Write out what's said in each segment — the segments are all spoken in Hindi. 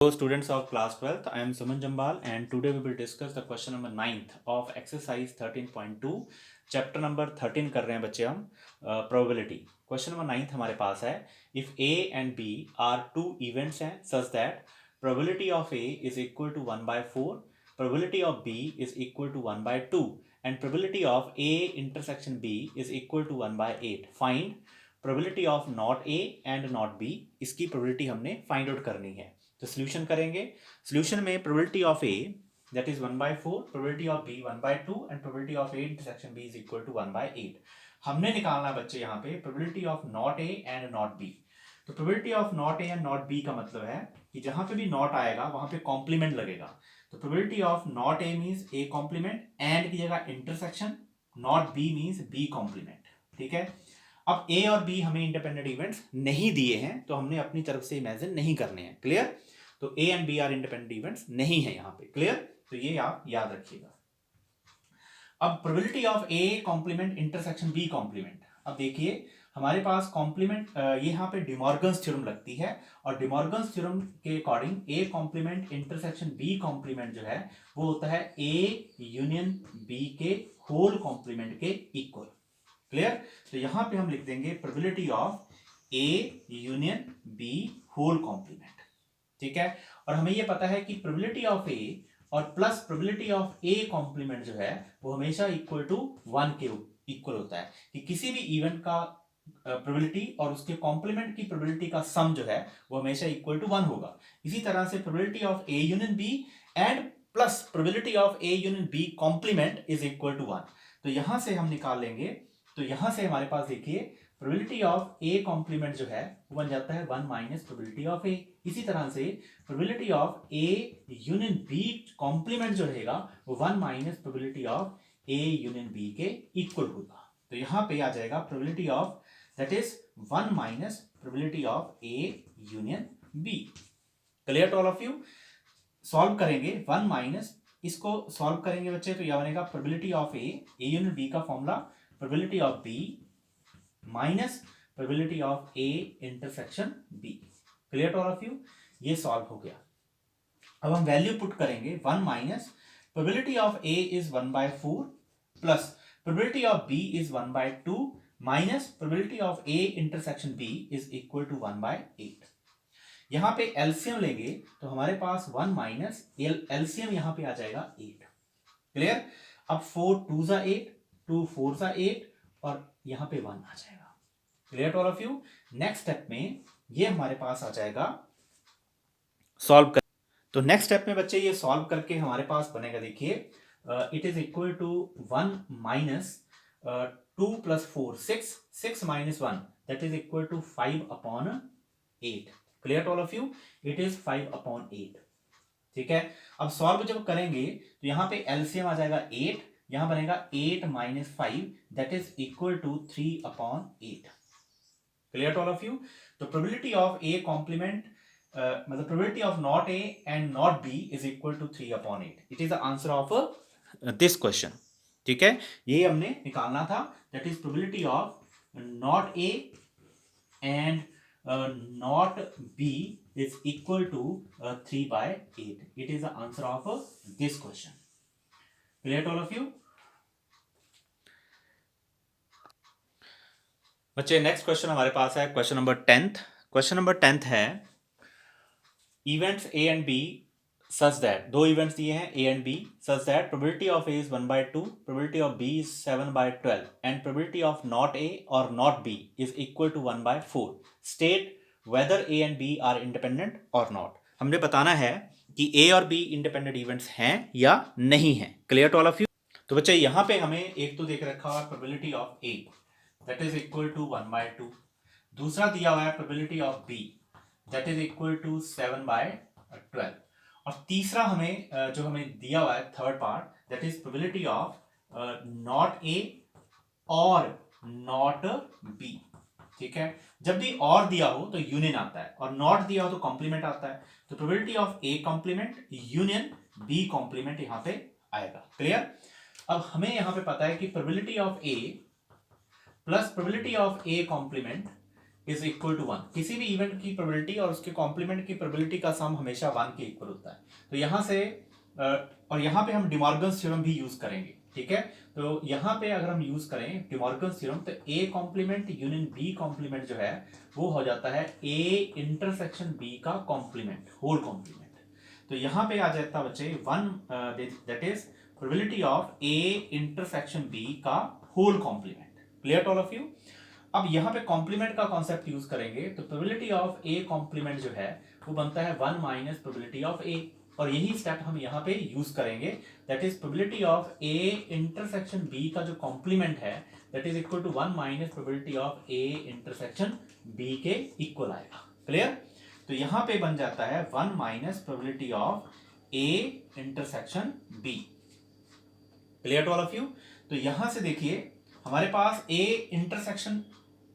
Hello students of class 12th, I am Suman Jambal and today we will discuss the question number 9th of exercise 13.2 chapter number 13 कर रहे हैं बच्चे हम probability. Question number 9th हमारे पास है if A and B are two events हैं such that probability of A is equal to 1 by 4, probability of B is equal to 1 by 2 and probability of A intersection B is equal to 1 by 8. Find probability of not A and not B. इसकी probability हमने find out करनी है. तो सोल्यूशन करेंगे. सोल्यूशन में probability of A that is 1/4, probability of B 1/2 and probability of A intersection B is equal to 1/8. हमने निकालना बच्चे यहाँ पे probability of not A and not B. तो probability of not A and not B का मतलब है कि जहां पे भी नॉट आएगा वहां पे कॉम्प्लीमेंट लगेगा. तो probability of not A means A complement, and की जगह intersection, not B means B complement. ठीक है. अब ए और बी हमें इंडिपेंडेंट इवेंट्स नहीं दिए हैं तो हमने अपनी तरफ से इमेजिन नहीं करने हैं. क्लियर. तो A and B are independent events नहीं है यहाँ पे. क्लियर. तो ये आप याद रखिएगा. अब probability of A complement intersection B complement. अब देखिए हमारे पास कॉम्प्लीमेंट ये यहाँ पे डिमॉर्गन्स थ्योरम लगती है और डिमॉर्गन्स थ्योरम के according A complement intersection B complement जो है वो होता है ए यूनियन बी के होल कॉम्प्लीमेंट के इक्वल. क्लियर. तो यहां पे हम लिख देंगे probability of A union B whole complement. ठीक है. और हमें ये पता है कि प्रोबेबिलिटी ऑफ ए और plus probability of A complement जो है वो हमेशा इक्वल टू 1 के इक्वल होता है कि किसी भी इवेंट का प्रोबेबिलिटी और उसके कॉम्प्लीमेंट की प्रोबेबिलिटी का सम जो है वो हमेशा इक्वल टू 1 होगा. इसी तरह से probability of A union B and plus probability of A union B complement is equal to 1. तो यहां से हम निकाल लेंगे. तो यहां से हमारे पास देखिए प्रोबेबिलिटी ऑफ ए कॉम्प्लीमेंट जो है वो बन जाता है 1 माइनस प्रोबेबिलिटी ऑफ ए. इसी तरह से probability of A union B complement जो रहेगा वो 1 minus probability of A union B के इक्वल होगा. तो यहां पे आ जाएगा probability of that is 1 minus probability of A union B. Clear to all of you. Solve करेंगे 1 माइनस, इसको सॉल्व करेंगे बच्चे तो यह बनेगा probability of A union B का formula probability of B minus probability of A intersection B. Clear to all of you. ये सॉल्व हो गया. अब हम वैल्यू पुट करेंगे 1 minus probability of A is 1/4 plus probability of B is 1/2 minus probability of A intersection B is equal to 1/8. यहां पे एलसीएम लेंगे तो हमारे पास 1 माइनस एलसीएम यहां पे आ जाएगा 8. क्लियर. अब 4 2 जा 8, 2 4 जा 8 और यहां पे 1 आ जाएगा. Clear to all of you. Next step में ये हमारे पास आ जाएगा सॉल्व कर. तो नेक्स्ट स्टेप में बच्चे ये सॉल्व करके हमारे पास बनेगा. देखिए it is equal to 1 minus 2 plus 4 6 minus 1 that is equal to 5/8. Clear to all of you. It is 5/8. ठीक है. अब सॉल्व जब करेंगे तो यहां पे एलसीएम आ जाएगा 8, यहां बनेगा 8 minus 5 that is equal to 3/8. Clear to all of you. तो प्रोबेबिलिटी ऑफ ए कॉम्प्लीमेंट मतलब probability of not A and not B is equal to 3/8. It is the answer of this question. ठीक है. ये हमने निकालना था. That is probability of not A and not B is equal to 3/8. It is the answer of this question. Clear to all of you? बच्चे नेक्स्ट क्वेश्चन हमारे पास है question number 10th. Question number 10th है events A and B such that. दो इवेंट्स दिए हैं A and B such that probability of A is 1/2, probability of B is 7/12 and probability of not A और not B is equal to 1/4. State whether A and B are independent और नॉट. हमने बताना है कि ए और बी इंडिपेंडेंट इवेंट्स हैं या नहीं हैं. Clear to all of you. तो बच्चे यहां पे हमें एक तो देख रखा हुआ probability of A that is equal to 1/2. दूसरा दिया हुआ है probability of B that is equal to 7/12. और तीसरा हमें जो हमें दिया हुआ है third part that is probability of not A और नॉट बी. ठीक है. जब भी और दिया हो तो यूनियन आता है और नॉट दिया हो तो कॉम्प्लीमेंट आता है. तो probability of A complement union B complement यहां पे आएगा. क्लियर. अब हमें यहां पे पता है कि probability of A plus probability of A complement is equal to 1। किसी भी इवेंट की प्रोबेबिलिटी और उसके कॉम्प्लीमेंट की प्रोबेबिलिटी का सम हमेशा 1 के इक्वल होता है। तो यहाँ से और यहाँ पे हम डिमॉर्गन्स थ्योरम भी यूज करेंगे, ठीक है। तो यहाँ पे अगर हम यूज करें डिमॉर्गन्स थ्योरम तो A complement union B complement जो है वो हो जाता है ए इंटरसेक्शन बी का कॉम्प्लीमेंट, होल कॉम्प्लीमेंट। तो यहाँ पे आ जाता है बच्चे 1, that is probability of A intersection B का whole complement. Clear to all of you. अब यहाँ पे कॉम्प्लीमेंट का कॉन्सेप्ट यूज करेंगे तो प्रोबेबिलिटी ऑफ ए कॉम्प्लीमेंट जो है वो बनता है 1 माइनस प्रोबेबिलिटी ऑफ ए, और यही स्टेप हम यहाँ पे यूज करेंगे। That is probability of A intersection B का जो कॉम्प्लीमेंट है that is equal to 1 minus probability of A intersection B के इक्वल आएगा। क्लियर। तो यहाँ पे बन जाता है 1 minus probability of A intersection B. Clear to all of you. तो यहां से देखिए हमारे पास ए इंटरसेक्शन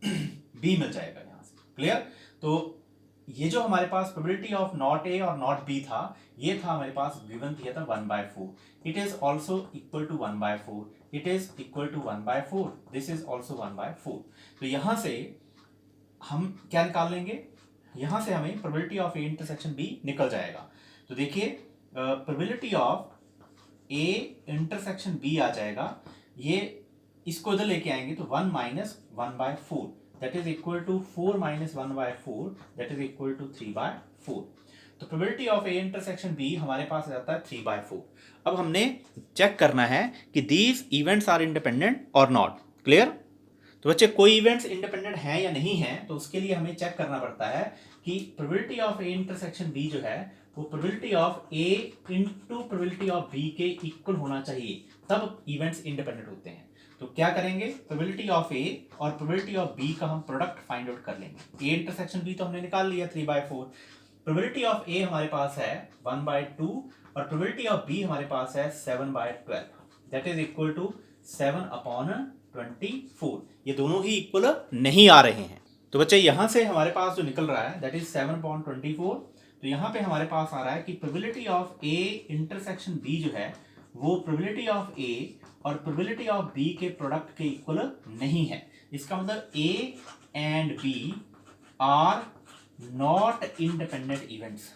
बी मिल जाएगा यहां से। क्लियर। तो ये जो हमारे पास प्रोबेबिलिटी ऑफ नॉट ए और नॉट बी था ये था हमारे पास गिवन दिया था 1/4। It is also equal to 1/4। It is equal to 1/4। This is also 1/4। तो यहां से हम क्या निकाल लेंगे, यहां से हमें probability of A intersection B निकल जाएगा। तो देखिए probability of A intersection B आ जाएगा, ये इसको इधर लेके आएंगे तो 1 minus 1/4 that is equal to 4 minus 1/4 that is equal to 3/4। तो probability of A intersection B हमारे पास आ जाता है 3/4। अब हमने चेक करना है कि दीज इवेंट्स आर इंडिपेंडेंट और नॉट। क्लियर। तो बच्चे कोई इवेंट्स इंडिपेंडेंट हैं या नहीं है तो उसके लिए हमें चेक करना पड़ता है कि probability of A intersection B जो है वो probability of A into probability of B के इक्वल होना चाहिए, तब इवेंट्स इंडिपेंडेंट होते हैं। तो क्या करेंगे, प्रोबेबिलिटी ऑफ ए और प्रोबेबिलिटी ऑफ बी का हम प्रोडक्ट फाइंड आउट कर लेंगे। ए इंटरसेक्शन बी तो हमने निकाल लिया 3/4। प्रोबेबिलिटी ऑफ ए हमारे पास है 1/2 और प्रोबेबिलिटी ऑफ बी हमारे पास है 7/12 दैट इज इक्वल टू 7/24। ये दोनों ही इक्वल नहीं आ रहे हैं। तो बच्चे यहां से हमारे पास जो निकल रहा है दैट इज 7/24। तो यहाँ पे हमारे पास आ रहा है कि probability of A intersection B जो है वो प्रोबेबिलिटी ऑफ ए और प्रोबेबिलिटी ऑफ बी के प्रोडक्ट के इक्वल नहीं है। इसका मतलब A and B are not independent events,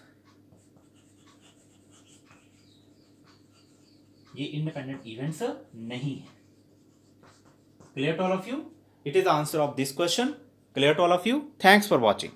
ये इंडिपेंडेंट इवेंट्स नहीं है। Clear to all of you? It is the answer of this question. Clear to all of you? Thanks for watching.